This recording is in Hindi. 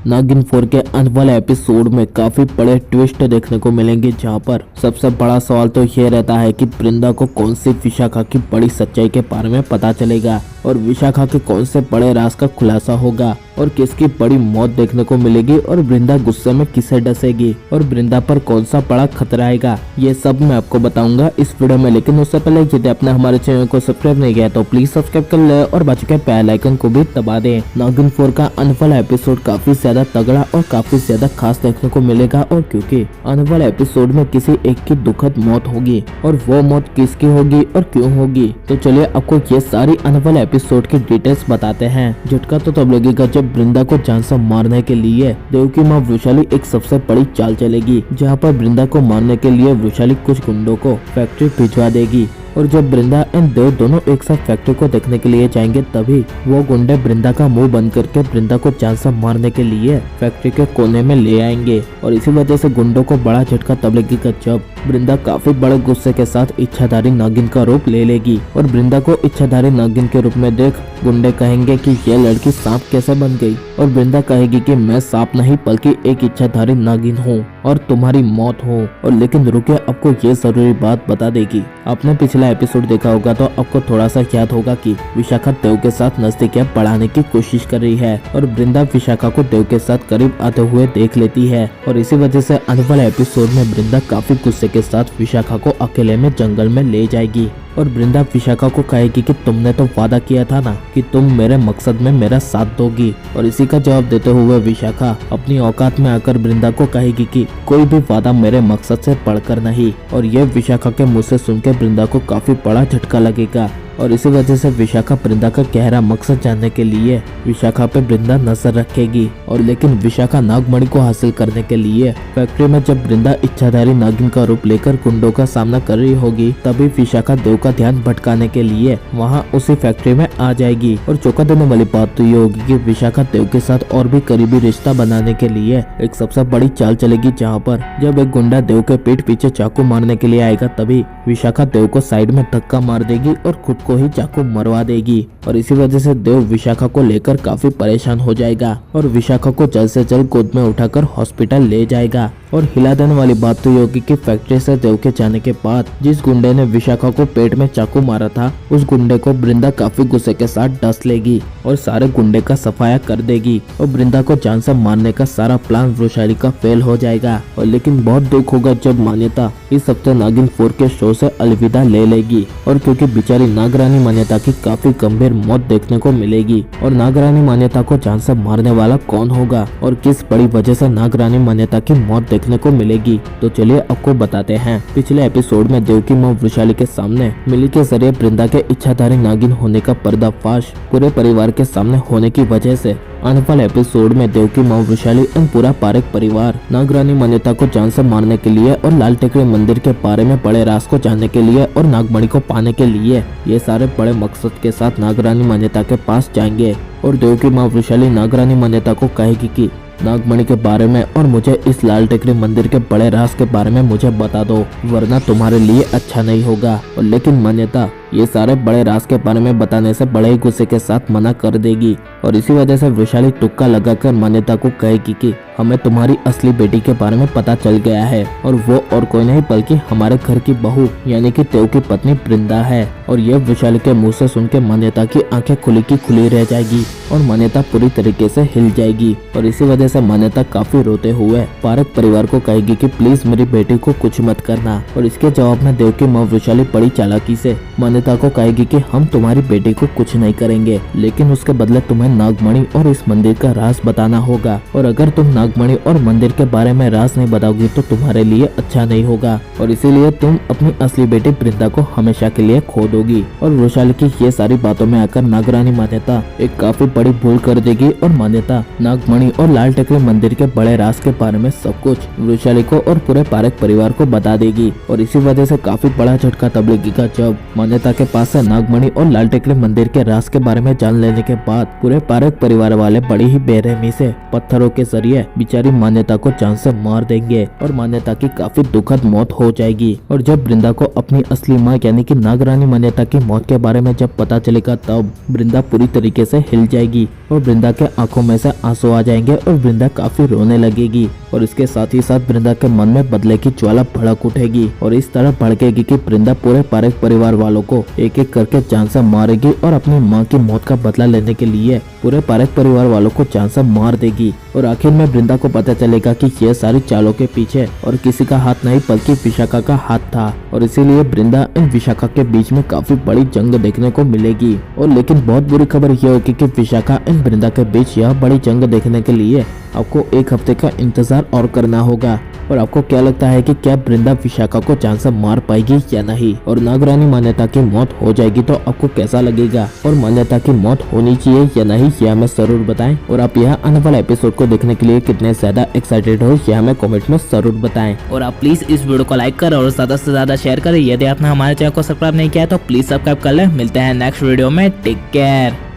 नागिन 4 के आने वाले एपिसोड में काफी बड़े ट्विस्ट देखने को मिलेंगे, जहां पर सबसे बड़ा सवाल तो ये रहता है कि वृंदा को कौन सी विशाखा की बड़ी सच्चाई के बारे में पता चलेगा और विशाखा के कौन से बड़े राज का खुलासा होगा और किसकी बड़ी मौत देखने को मिलेगी और वृंदा गुस्से में किसे डसेगी और वृंदा पर कौन सा बड़ा खतरा आएगा, ये सब मैं आपको बताऊंगा इस वीडियो में। लेकिन उससे पहले यदि आपने हमारे चैनल को सब्सक्राइब नहीं किया तो प्लीज सब्सक्राइब कर ले और बाजू के बेल आइकन को भी दबा दें। नागिन 4 का आने वाला एपिसोड काफी ज्यादा तगड़ा और काफी ज्यादा खास देखने को मिलेगा, और क्योंकि आने वाले एपिसोड में किसी एक की दुखद मौत होगी और वो मौत किसकी होगी और क्यों होगी, तो चलिए आपको ये सारी आने वाले एपिसोड की डिटेल्स बताते हैं। झटका तो तब लगेगा जब वृंदा को जान से मारने के लिए देव की माँ वृषाली एक सबसे बड़ी चाल चलेगी, जहाँ पर वृंदा को मारने के लिए वृषाली कुछ गुंडों को फैक्ट्री भिजवा देगी। और जब वृंदा एंड देव दोनों एक साथ फैक्ट्री को देखने के लिए जाएंगे, तभी वो गुंडे वृंदा का मुंह बंद करके वृंदा को जान से मारने के लिए फैक्ट्री के कोने में ले आएंगे। और इसी वजह से गुंडों को बड़ा झटका तब लगेगा जब वृंदा काफी बड़े गुस्से के साथ इच्छाधारी नागिन का रूप ले लेगी। और वृंदा को इच्छाधारी नागिन के रूप में देख गुंडे कहेंगे कि ये लड़की सांप कैसे बन गई, और वृंदा कहेगी कि मैं सांप नहीं बल्कि एक इच्छाधारी नागिन हूँ और तुम्हारी मौत हो। और लेकिन रुके, आपको ये जरूरी बात बता देगी। आपने पिछला एपिसोड देखा होगा तो आपको थोड़ा सा याद होगा कि विशाखा देव के साथ नजदीकियां बढ़ाने की कोशिश कर रही है और वृंदा विशाखा को देव के साथ करीब आते हुए देख लेती है। और इसी वजह से आने वाले एपिसोड में वृंदा काफी गुस्से के साथ विशाखा को अकेले में जंगल में ले जाएगी और वृंदा विशाखा को कहेगी कि तुमने तो वादा किया था ना कि तुम मेरे मकसद में मेरा साथ दोगी। और इसी का जवाब देते हुए विशाखा अपनी औकात में आकर वृंदा को कहेगी कि कोई भी वादा मेरे मकसद से बढ़कर नहीं। और ये विशाखा के मुंह से सुनकर वृंदा को काफी बड़ा झटका लगेगा और इसी वजह से विशाखा वृंदा का गहरा मकसद जानने के लिए विशाखा पे वृंदा नजर रखेगी। और लेकिन विशाखा नागमणि को हासिल करने के लिए फैक्ट्री में जब वृंदा इच्छाधारी नागिन का रूप लेकर गुंडों का सामना कर रही होगी, तभी विशाखा देव का ध्यान भटकाने के लिए वहां उसी फैक्ट्री में आ जाएगी। और चौंका देने वाली बात तो ये होगी कि विशाखा देव के साथ और भी करीबी रिश्ता बनाने के लिए एक सबसे बड़ी चाल चलेगी, जहाँ पर जब एक गुंडा देव के पीठ पीछे चाकू मारने के लिए आएगा, तभी विशाखा देव को साइड में धक्का मार देगी और खुद को ही चाकू मरवा देगी। और इसी वजह से देव विशाखा को लेकर काफी परेशान हो जाएगा और विशाखा को जल्द से जल्द गोद में उठाकर हॉस्पिटल ले जाएगा। और हिला देने वाली बात तो ये होगी कि फैक्ट्री से देव के जाने के बाद जिस गुंडे ने विशाखा को पेट में चाकू मारा था, उस गुंडे को वृंदा काफी गुस्से के साथ डस लेगी और सारे गुंडे का सफाया कर देगी और वृंदा को जान से मारने का सारा प्लान वृषाली का फेल हो जाएगा। और लेकिन बहुत दुख होगा जब मान्यता इस हफ्ते नागिन 4 के शो से अलविदा ले लेगी। और क्योंकि बेचारी नागरानी मान्यता की काफी गंभीर मौत देखने को मिलेगी और नागरानी मान्यता को जान से मारने वाला कौन होगा और किस बड़ी वजह से नागरानी मान्यता की मौत देखने को मिलेगी, तो चलिए आपको बताते हैं। पिछले एपिसोड में देव की मां वृषाली के सामने मिली के जरिए वृंदा के इच्छाधारी नागिन होने का पर्दाफाश पूरे परिवार के सामने होने की वजह से आने वाले एपिसोड में देव की मां वृषाली एवं पूरा पारेख परिवार नागरानी मान्यता को जान से मारने के लिए और लाल टेकड़ी मंदिर के बारे में बड़े राज को जानने के लिए और नागमणि को पाने के लिए ये सारे बड़े मकसद के साथ नागरानी मान्यता के पास जाएंगे। और देव की मां वृषाली नागरानी मान्यता को कहेगी कि नागमणि के बारे में और मुझे इस लाल टेकड़ी मंदिर के बड़े राज के बारे में मुझे बता दो, वरना तुम्हारे लिए अच्छा नहीं होगा। और लेकिन मान्यता ये सारे बड़े राज के बारे में बताने से बड़े ही गुस्से के साथ मना कर देगी। और इसी वजह से वृषाली तुक्का लगाकर मान्यता को कहेगी कि हमें तुम्हारी असली बेटी के बारे में पता चल गया है और वो और कोई नहीं बल्कि हमारे घर की बहू यानी कि देव की पत्नी वृंदा है। और यह वृषाली के मुंह से सुन के मान्यता की आंखें खुली की खुली रह जाएगी और मान्यता पूरी तरीके से हिल जाएगी। और इसी वजह से मान्यता काफी रोते हुए पारेख परिवार को कहेगी कि प्लीज मेरी बेटी को कुछ मत करना। और इसके जवाब में देव की मां वृषाली बड़ी चालाकी से मान्यता को कहेगी कि हम तुम्हारी बेटी को कुछ नहीं करेंगे, लेकिन उसके बदले तुम्हें नागमणि और इस मंदिर का राज बताना होगा। और अगर तुम नागमणि और मंदिर के बारे में राज नहीं बताओगी तो तुम्हारे लिए अच्छा नहीं होगा और इसीलिए तुम अपनी असली बेटी वृंदा को हमेशा के लिए खो दोगी। और वृषाली की ये सारी बातों में आकर नागरानी मान्यता एक काफी बड़ी भूल कर देगी और मान्यता नागमणि और लाल टेकड़ी मंदिर के बड़े राज के बारे में सब कुछ वृषाली को और पूरे पारेख परिवार को बता देगी। और इसी वजह से काफी बड़ा झटका तब लगेगा जब मान्यता के पास से नागमणि और लाल टेकड़ी मंदिर के राज के बारे में जान लेने के बाद पूरे पारेख परिवार वाले बड़ी ही बेरहमी से पत्थरों के जरिए बेचारी मान्यता को जान से मार देंगे और मान्यता की काफी दुखद मौत हो जाएगी। और जब वृंदा को अपनी असली माँ यानी कि नागरानी मान्यता की मौत के बारे में जब पता चलेगा तब वृंदा पूरी तरीके से हिल जाएगी और वृंदा के आंखों में से आंसू आ जाएंगे और वृंदा काफी रोने लगेगी। और इसके साथ ही साथ वृंदा के मन में बदले की ज्वाला भड़क उठेगी और इस तरह भड़केगी कि वृंदा पूरे पारेख परिवार वालों को एक एक करके जान से मारेगी और अपनी माँ की मौत का बदला लेने के लिए पूरे पारेख परिवार वालों को जान से मार देगी। और आखिर में वृंदा को पता चलेगा कि ये सारी चालों के पीछे और किसी का हाथ नहीं बल्कि विशाखा का हाथ था और इसीलिए वृंदा इन विशाखा के बीच में काफी बड़ी जंग देखने को मिलेगी। और लेकिन बहुत बुरी खबर यह होगी कि विशाखा इन वृंदा के बीच यह बड़ी जंग देखने के लिए आपको एक हफ्ते का इंतजार और करना होगा। और आपको क्या लगता है कि क्या वृंदा विशाखा को जान से मार पाएगी या नहीं, और नागरानी मान्यता की मौत हो जाएगी तो आपको कैसा लगेगा, और मान्यता की मौत होनी चाहिए या नहीं, ये हमें जरूर बताएं। और आप यह आने वाले एपिसोड को देखने के लिए कितने ज्यादा एक्साइटेड हो यह हमें कमेंट में जरूर बताएं। और आप प्लीज इस वीडियो को लाइक करें और ज्यादा से ज्यादा शेयर करें। यदि आपने हमारे चैनल को सब्सक्राइब नहीं किया है तो प्लीज सब्सक्राइब कर लें। मिलते हैं नेक्स्ट वीडियो में। Take care.